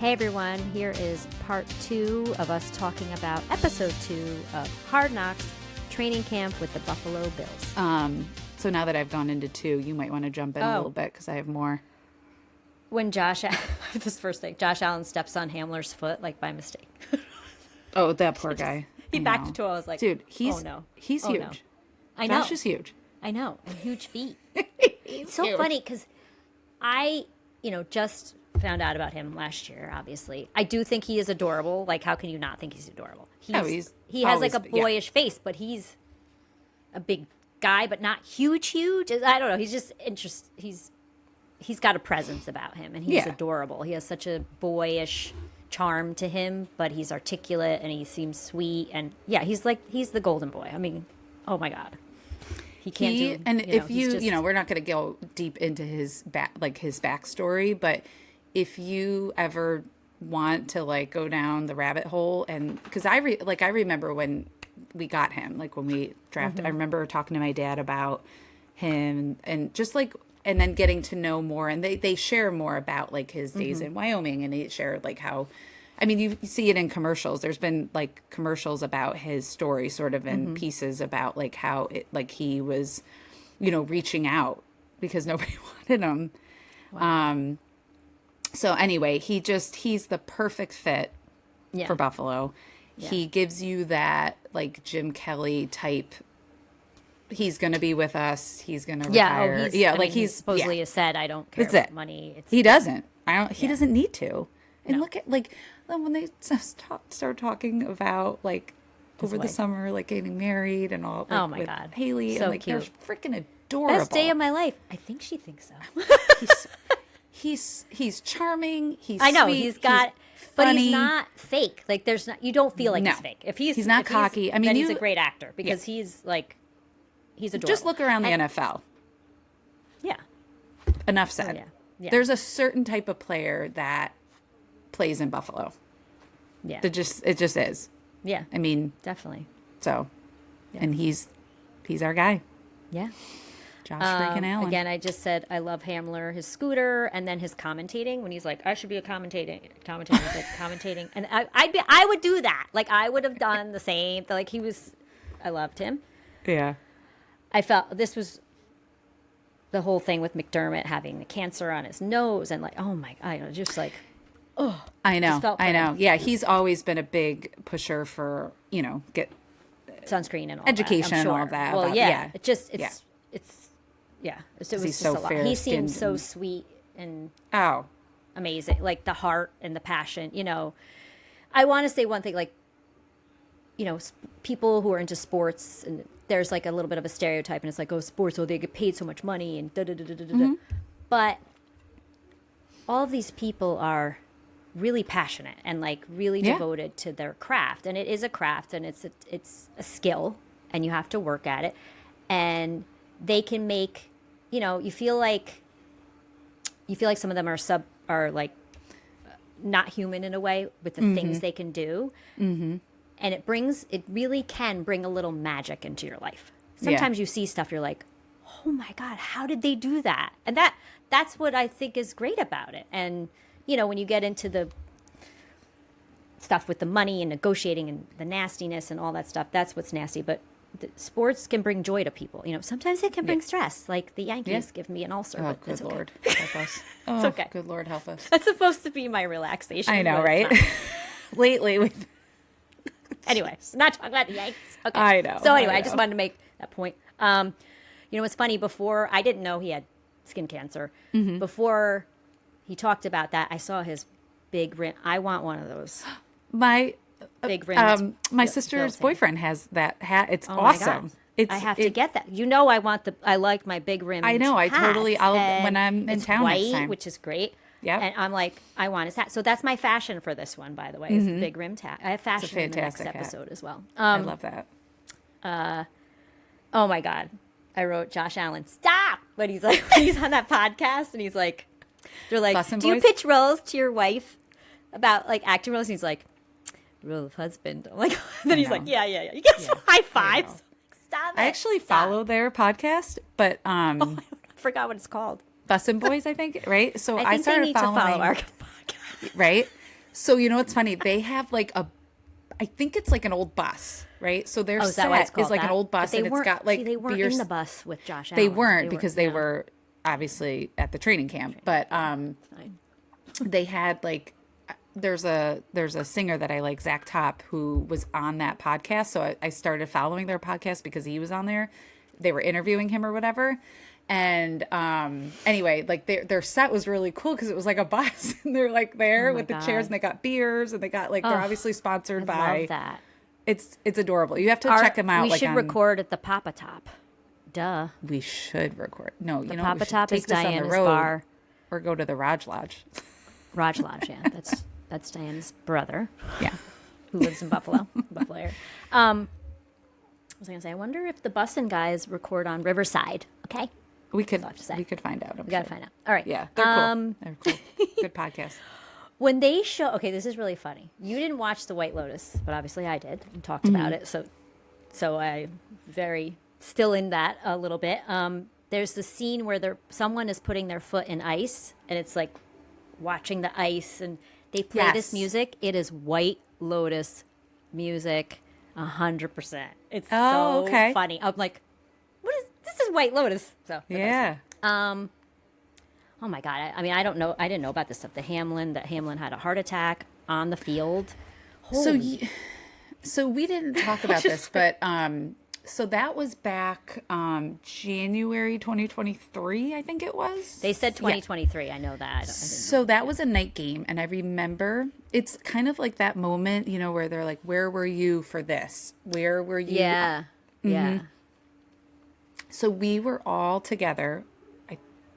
Hey everyone, here is part 2 of us talking about episode 2 of Hard Knocks training camp with the Buffalo Bills. So now that I've gone into 2, you might want to jump in a little bit because I have more. When Josh Allen steps on Hamler's foot, like by mistake. Oh, that poor guy. He backed into it. I was like, dude, he's huge. No. I know. Josh is huge. I know. And huge feet. It's so huge. Funny because I, just found out about him last year, obviously. I do think he is adorable. Like, how can you not think he's adorable? He has like a boyish face, but he's a big guy, but not huge. I don't know. He's just he's got a presence about him, and he's adorable. He has such a boyish charm to him, but he's articulate, and he seems sweet. And he's the golden boy. I mean, oh my God. He can't do, and if we're not going to go deep into his backstory, but if you ever want to go down the rabbit hole, and because I remember when we got him, when we drafted, I remember talking to my dad about him and just and then getting to know more, and they share more about his days in Wyoming, and they share how, I mean, you see it in commercials. There's been commercials about his story, sort of in pieces about how it, he was, reaching out because nobody wanted him. Wow. So anyway, he's the perfect fit for Buffalo. Yeah. He gives you that Jim Kelly type. He's going to be with us. He's going to retire. He's supposedly has said, I don't care about money. He doesn't. He doesn't need to. And look at when they start talking about over the summer, getting married and all. Oh my God, Haley, so and cute. They're freaking adorable. Best day of my life. I think she thinks so. He's charming. He's I know sweet, he's got, but he's not fake. There's not. You don't feel like he's fake. If he's not cocky. I mean, he's a great actor because he's adorable. Just look around the NFL. Yeah. Enough said. Yeah. There's a certain type of player that plays in Buffalo. Yeah. It just is. Yeah. I mean, definitely. So, and he's our guy. Yeah. Josh freaking Allen. Again, I just said I love Hamler, his scooter, and then his commentating when he's like, I should be a commentating. He's commentating, and I would do that. I would have done the same. I loved him. Yeah. I felt this was the whole thing with McDermott having the cancer on his nose and oh my, I know, just oh. I know. Yeah, he's always been a big pusher for get sunscreen and all education that, and all of that. Well, it's he's just so a lot. He seems so sweet and amazing, the heart and the passion. I want to say one thing, people who are into sports, and there's a little bit of a stereotype, and it's sports, they get paid so much money and da-da-da-da-da-da. But all of these people are really passionate and really devoted to their craft, and it is a craft, and it's a skill, and you have to work at it, and they can make, you feel like some of them are not human in a way with the things they can do. Mm-hmm. And it really can bring a little magic into your life. Sometimes you see stuff, you're like, oh my God, how did they do that? And that's what I think is great about it. And, when you get into the stuff with the money and negotiating and the nastiness and all that stuff, that's what's nasty. But sports can bring joy to people. Sometimes it can bring stress. The Yankees give me an ulcer. Oh, good Lord, help us. Oh, it's okay. Good Lord, help us. That's supposed to be my relaxation. I know, right? Lately, we've... Anyway, not talking about the Yankees. Okay. I know. So anyway, I just wanted to make that point. It's funny. Before, I didn't know he had skin cancer. Mm-hmm. Before he talked about that, I saw his big rim. I want one of those. My big rim. My sister's boyfriend has that hat. It's awesome. I have to get that. I like my big rim. I know. When I'm in town white, next time, which is great. Yeah. And I'm like, I want his hat. So that's my fashion for this one, by the way, is the big rimmed hat. I have fashion in the next episode as well. I love that. Oh my God. I wrote Josh Allen, stop! But he's like, when he's on that podcast and he's like, they're like, Bussin' do you boys? pitch roles to your wife about acting roles? And he's like, role of husband. I'm like, then he's like, yeah. You get some high fives. Stop it. I actually follow their podcast, but I forgot what it's called. Bussin' Boys, I think, right? So I think started they need to follow our podcast. Right? So you know what's funny? They have like I think it's like an old bus, right? So their Oh, is that why it's set called is like that? an old But bus, they and it's weren't. got like See, they weren't beer. in the bus with Josh They Allen. weren't because they were obviously at the training camp. But they had like there's a singer that I like, Zach Top, who was on that podcast. So I started following their podcast because he was on there. They were interviewing him or whatever. And anyway, like their set was really cool because it was like a bus, and they're like there with the chairs, and they got beers, and they got like they're obviously sponsored by. I love that. It's adorable. You have to check them out. We like should record at the Papa Top. Duh. We should record. No, you know, Papa we should Top take is this on the Diana's road bar. or go to the Raj Lodge. Raj Lodge, yeah. That's Diana's brother. Yeah. Who lives in Buffalo. Buffalo area. I was gonna say, I wonder if the bussin' guys record on Riverside. Okay. We could have to say. we could find out. We gotta find out. All right. Yeah, they're cool. They're cool. Good podcast. When they show, okay, this is really funny. You didn't watch The White Lotus, but obviously I did and talked about it. So I very still in that a little bit. There's the scene where someone is putting their foot in ice, and it's like watching the ice, and they play this music. It is White Lotus music, 100%. It's so funny. I'm like, this is White Lotus. So yeah. Oh my God. I mean, I don't know. I didn't know about this stuff. That Hamlin had a heart attack on the field. So we didn't talk about this, but so that was back January 2023, I think it was. They said 2023. Yeah. I know that. So that was a night game, and I remember it's kind of like that moment, you know, where they're like, "Where were you for this? Where were you?" Yeah. Mm-hmm. Yeah. So we were all together,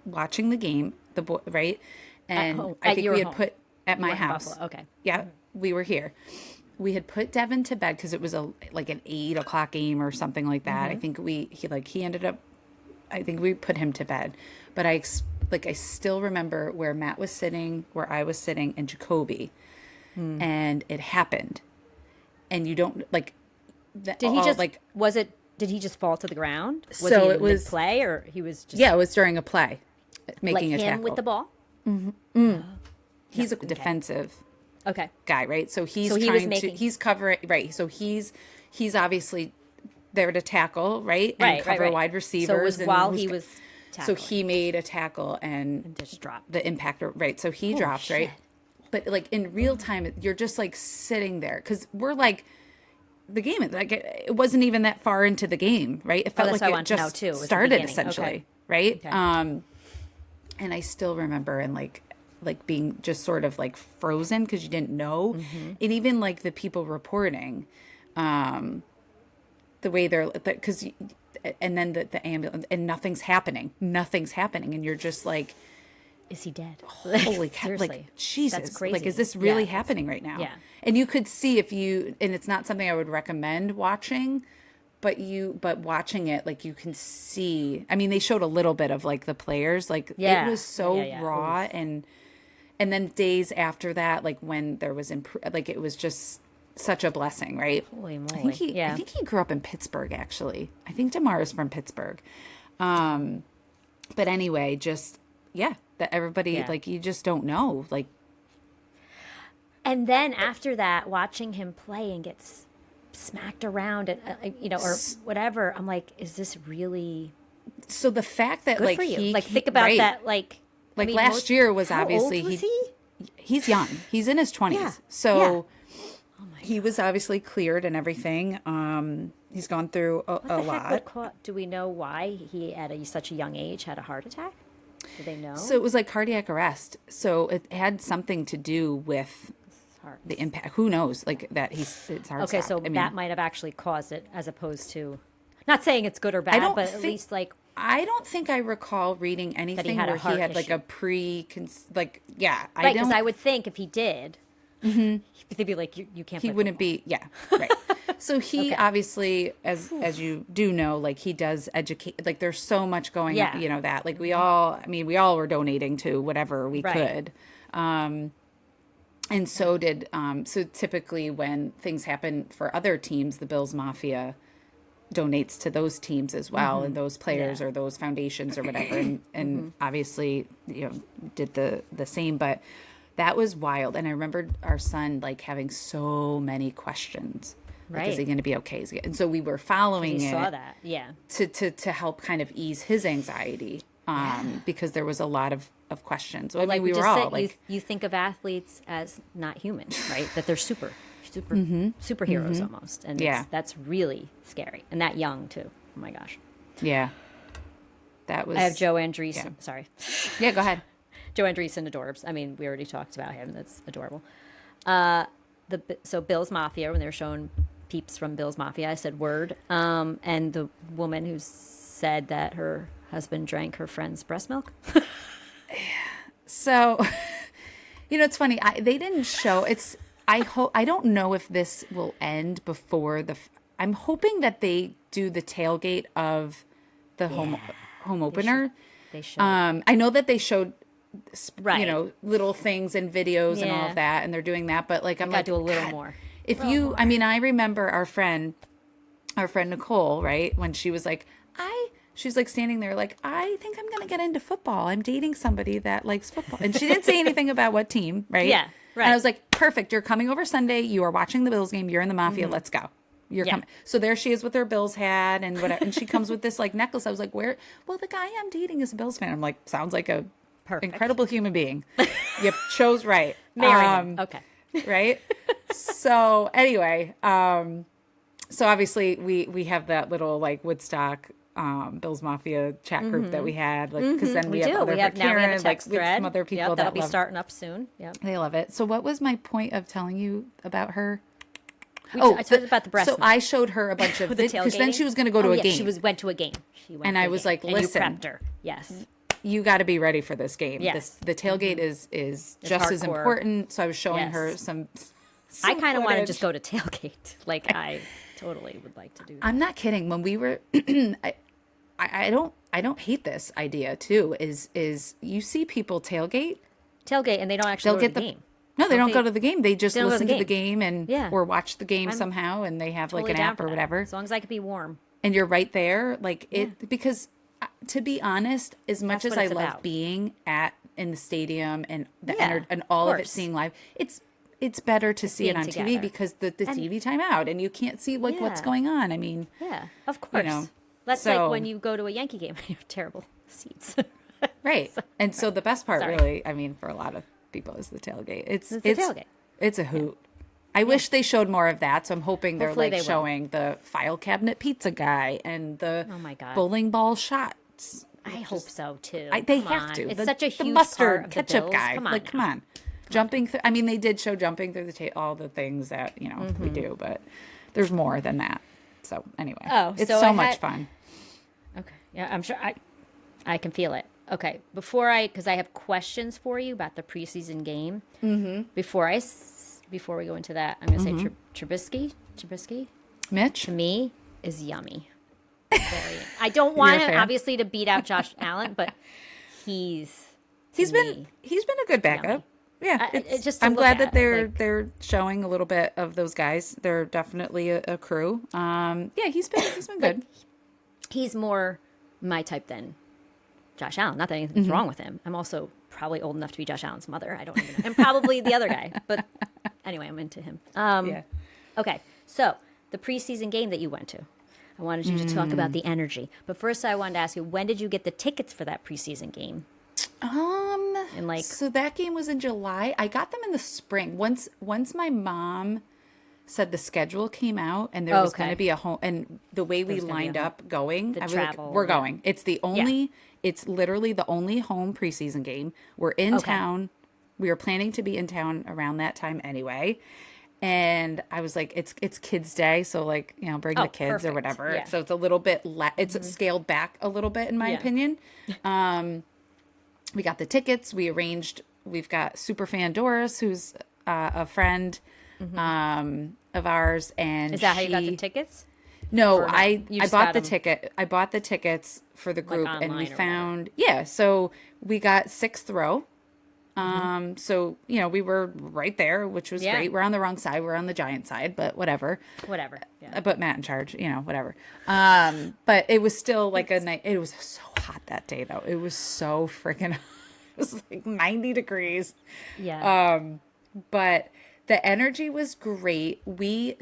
watching the game, right? And I think we had put at my house. Okay. Yeah, we were here. We had put Devin to bed because it was like an 8:00 game or something like that. I think he ended up. I think we put him to bed, but I still remember where Matt was sitting, where I was sitting, and Jacoby, and it happened, and you don't like. Did he just Did he just fall to the ground? Was so he it was play, or he was just it was during a play, making like a him tackle with the ball. He's a defensive guy, right? So he's he's covering, right? So he's obviously there to tackle, right? And cover wide receivers. So it was while he was tackling. So he made a tackle and just dropped the impactor, right? So he drops, right? But like in real time, you're just like sitting there because we're like. The game, like it wasn't even that far into the game, right? It felt like it just started essentially, right? Okay. And I still remember and like being just sort of like frozen because you didn't know, and even like the people reporting, the way they're because, and then the ambulance and nothing's happening, and you're just like. Is he dead? Holy cow! Like Jesus! That's crazy. Like, is this really happening right now? Yeah. And you could see and it's not something I would recommend watching, but watching it, like you can see. I mean, they showed a little bit of like the players, like it was so raw, and then days after that, like when there was like it was just such a blessing, right? Holy moly! I think he grew up in Pittsburgh. Actually, I think Damar is from Pittsburgh. But anyway, just. Yeah, that everybody, like, you just don't know. Like, and then after that, watching him play and get smacked around and, or whatever, I'm like, is this really. So the fact that, good like, for you? Think about that, like. Like, I mean, last year was obviously. How old was he? He's young. He's in his 20s. Yeah. So he was obviously cleared and everything. He's gone through a lot. Do we know why he, at such a young age, had a heart attack? Do they know? So it was like cardiac arrest. So it had something to do with the impact. Who knows? Like that it's hard. Okay, so that might have actually caused it, as opposed to, not saying it's good or bad, but at least like. I don't think I recall reading anything where he had like a right, because I would think if he did, they'd be like, you can't. He wouldn't be. Yeah, right. So he obviously, as you do know, like he does educate. Like there's so much going on, you know, that like we all were donating to whatever we could. And so did, so typically when things happen for other teams, the Bills Mafia donates to those teams as well, and those players or those foundations or whatever. And obviously, you know, did the same, but that was wild. And I remembered our son like having so many questions. Like, is he going to be okay? And so we were following it. Saw that, yeah. To help kind of ease his anxiety, because there was a lot of questions. Well, I mean, we were just all said, like, you think of athletes as not human, right? That they're superheroes almost, and that's really scary, and that young too. Oh my gosh. Yeah. That was. I have Joe Andreessen. Yeah. Sorry. Yeah, go ahead. Joe Andreessen adorbs. I mean, we already talked about him. That's adorable. So Bills Mafia, when they were showing peeps from Bills Mafia, I said word. And the woman who said that her husband drank her friend's breast milk. So, it's funny. They didn't show. I don't know if this will end before I'm hoping that they do the tailgate of the home opener. They should. I know that they showed, little things and videos and all of that, and they're doing that. But like, I'm like, do a little more. I mean, I remember our friend Nicole, right? When she was like, she's like standing there like, I think I'm going to get into football. I'm dating somebody that likes football. And she didn't say anything about what team, right? Yeah, right. And I was like, perfect. You're coming over Sunday. You are watching the Bills game. You're in the Mafia. Let's go. You're coming. So there she is with her Bills hat and whatever. And she comes with this like necklace. I was like, where? Well, the guy I'm dating is a Bills fan. I'm like, sounds like a incredible human being. You chose right. Marry him. Okay. Right. So anyway, so obviously we have that little like Woodstock Bills Mafia chat group that we had, like, because then we have other Karen, a text thread. Some other people that'll be starting up soon. Yeah, they love it. So what was my point of telling you about her? I told you about the breast. So I showed her a bunch of because then she was going to go to a game. She went to a game. And I was like, listen, and you prepped her. Yes. You got to be ready for this game. Yes. The tailgate is just as important. So I was showing her some I kind of want to just go to tailgate. Like, I totally would like to do that. I'm not kidding. When we were, I don't hate this idea too. Is you see people tailgate, and they don't actually go to the game. No, they don't go to the game. They just listen to the game and Yeah. or watch the game somehow, and they have Totally like an down app for or that, whatever. as long as I could be warm. And you're right there, like it because to be honest, as much That's as what I it's love about. being in the stadium and the Yeah, and all of it course. seeing live, it's better to see it being on together. TV because the TV timeout and you can't see like what's Yeah. going on. I mean, Yeah, of course. That's so- like when you go to a Yankee game and you have terrible seats. right. And so the best part, Sorry. really, I mean, for a lot of people, is the tailgate. It's the tailgate. It's a hoot. I wish they showed more of that. So I'm hoping they're Hopefully like they will. showing the file cabinet pizza guy and the Oh my God. bowling ball shots. I hope so too. They Come have on. to. It's the, such a the huge mustard part of the ketchup Bills. guy. Come on, like, now. come on. Jumping through. I mean, they did show jumping through the all the things that we do, but there's more than that. So anyway, it's so much fun. Okay, yeah, I'm sure I can feel it. Okay, because I have questions for you about the preseason game. Mm-hmm. Before we go into that, I'm going to say Trubisky, Mitch, to me, is yummy. I don't want him, fan? obviously, to beat out Josh Allen, but he's been a good backup. yummy. Yeah, it's just to I'm look glad at, that they're showing a little bit of those guys. They're definitely a crew. Yeah, he's been good. He's more my type than Josh Allen. Not that anything's wrong with him. I'm also probably old enough to be Josh Allen's mother. I don't even know. And probably the other guy. But anyway, I'm into him. Yeah. Okay, so the preseason game that you went to. I wanted you to talk about the energy. But first I wanted to ask you, when did you get the tickets for that preseason game? And So that game was in July. I got them in the spring. Once my mom said the schedule came out and there was going to be a home, and the way we lined up going, I was travel, like, we're going. It's it's literally the only home preseason game. We're in town. We were planning to be in town around that time anyway. And I was like, it's kids' day, so like, bring the kids perfect. or whatever. Yeah. So it's a little bit it's scaled back a little bit in my opinion. We got the tickets. We arranged. We've got superfan Doris, who's a friend of ours, and is that how you got the tickets? No, Or I just bought got the 'em, ticket. I bought the tickets for the group, and we online or found So we got sixth row. So we were right there, which was great. We're on the wrong side. We're on the Giant side, but whatever. Whatever. Yeah. But Matt in charge, whatever. But it was still like a night. It was so hot that day, though. It was so freaking. was like 90 degrees. Yeah. But the energy was great.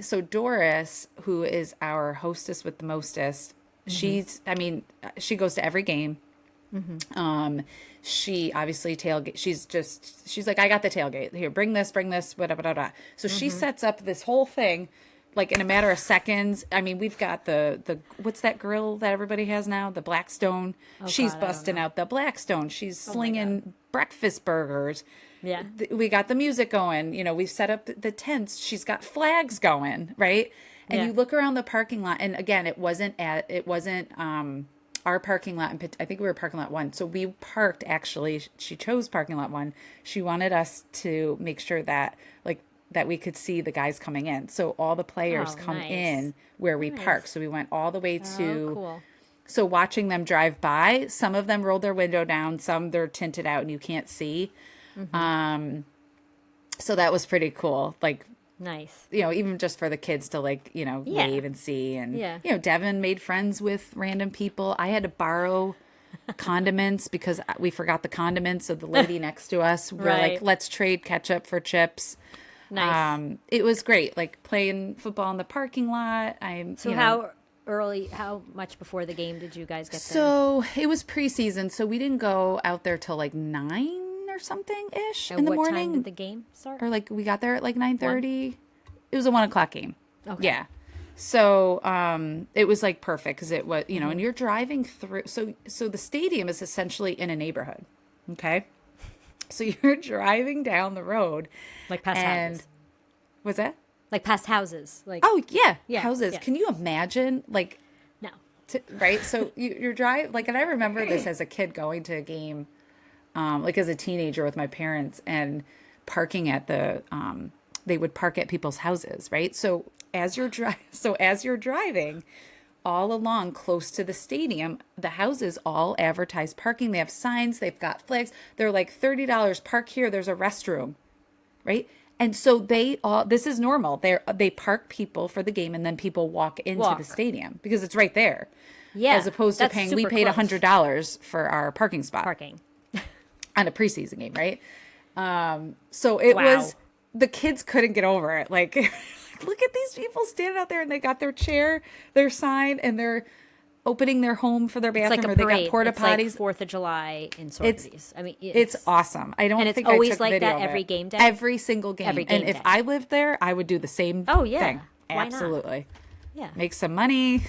So Doris, who is our hostess with the mostest, I mean, she goes to every game. She obviously tailgate. She's like, I got the tailgate here. Bring this, whatever. So she sets up this whole thing like in a matter of seconds. I mean, we've got the what's that grill that everybody has now? The Blackstone. She's God, I don't busting know. out the Blackstone. She's slinging breakfast burgers. Yeah. We got the music going. You know, we've set up the tents. She's got flags going, right? And Yeah. you look around the parking lot, and again, it wasn't our parking lot. I think we were parking lot 1. So we parked, actually, she chose parking lot 1. She wanted us to make sure that we could see the guys coming in. So all the players Oh, come nice. in where we Nice. park. So we went all the way to, Oh, cool. so watching them drive by, some of them rolled their window down, some they're tinted out and you can't see. So that was pretty cool. Like, Nice. you know, even just for the kids to Yeah. wave and see. And, Yeah. Devin made friends with random people. I had to borrow condiments because we forgot the condiments. So the lady next to us, we're Right. like, let's trade ketchup for chips. Nice. It was great. Like playing football in the parking lot. So how much before the game did you guys get there? So it was preseason. So we didn't go out there till like 9 or something ish in the what morning. time did the game start? Or like we got there at like 9:30. It was a 1:00 game. Okay. Yeah. So it was like perfect because it was, and you're driving through. So the stadium is essentially in a neighborhood. Okay. So you're driving down the road. Like past houses. Was that? Like past houses. Like Oh, yeah. Yeah, Houses. yeah. Can you imagine? Like, no. right? So you're driving, like, and I remember this as a kid going to a game, like as a teenager with my parents and parking at they would park at people's houses, right? So as you're driving all along close to the stadium, the houses all advertise parking. They have signs, they've got flags. They're like $30, park here, there's a restroom, right? And so this is normal. They park people for the game and then people walk into the stadium because it's right there. Yeah. As opposed to that's paying, we super paid close. $100 for our parking spot Parking. on a preseason game, right? So it Wow. was, the kids couldn't get over it. Like, look at these people standing out there and they got their chair, their sign, and they're opening their home for their It's bathroom, like a or they parade. got porta It's like potties. 4th of July in sorties. I mean, It's awesome. I don't and it's think always I took like video that of every it. game day? Every single game. Every game and if day. I lived there, I would do the same Oh, yeah. thing. Why not? Absolutely. yeah. Make some money,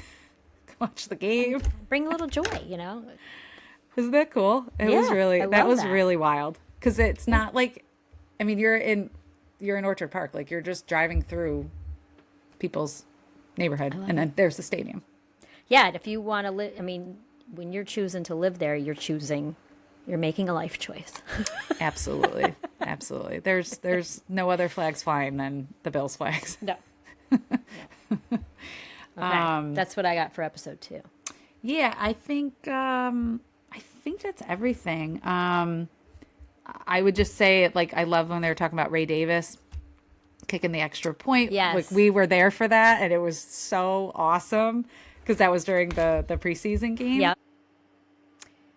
watch the game. Bring a little joy, you know? Isn't that cool? It was Yeah, really, I that love was that. really wild. Because it's not like, I mean, you're in Orchard Park. Like, you're just driving through people's neighborhood, and then there's the stadium. Yeah, and if you want to live, I mean, when you're choosing to live there, you're making a life choice. Absolutely. Absolutely. There's no other flags flying than the Bills flags. No. Okay. That's what I got for episode 2. Yeah, I think that's everything. I would just say, like, I love when they were talking about Ray Davis kicking the extra point. Yes. Like, we were there for that, and it was so awesome because that was during the preseason game. Yeah.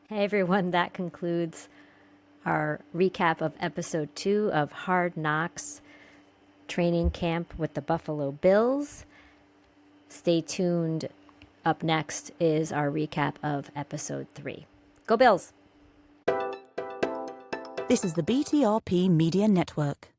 Hey, everyone, that concludes our recap of episode 2 of Hard Knocks training camp with the Buffalo Bills. Stay tuned. Up next is our recap of episode 3. Go Bills! This is the BTRP Media Network.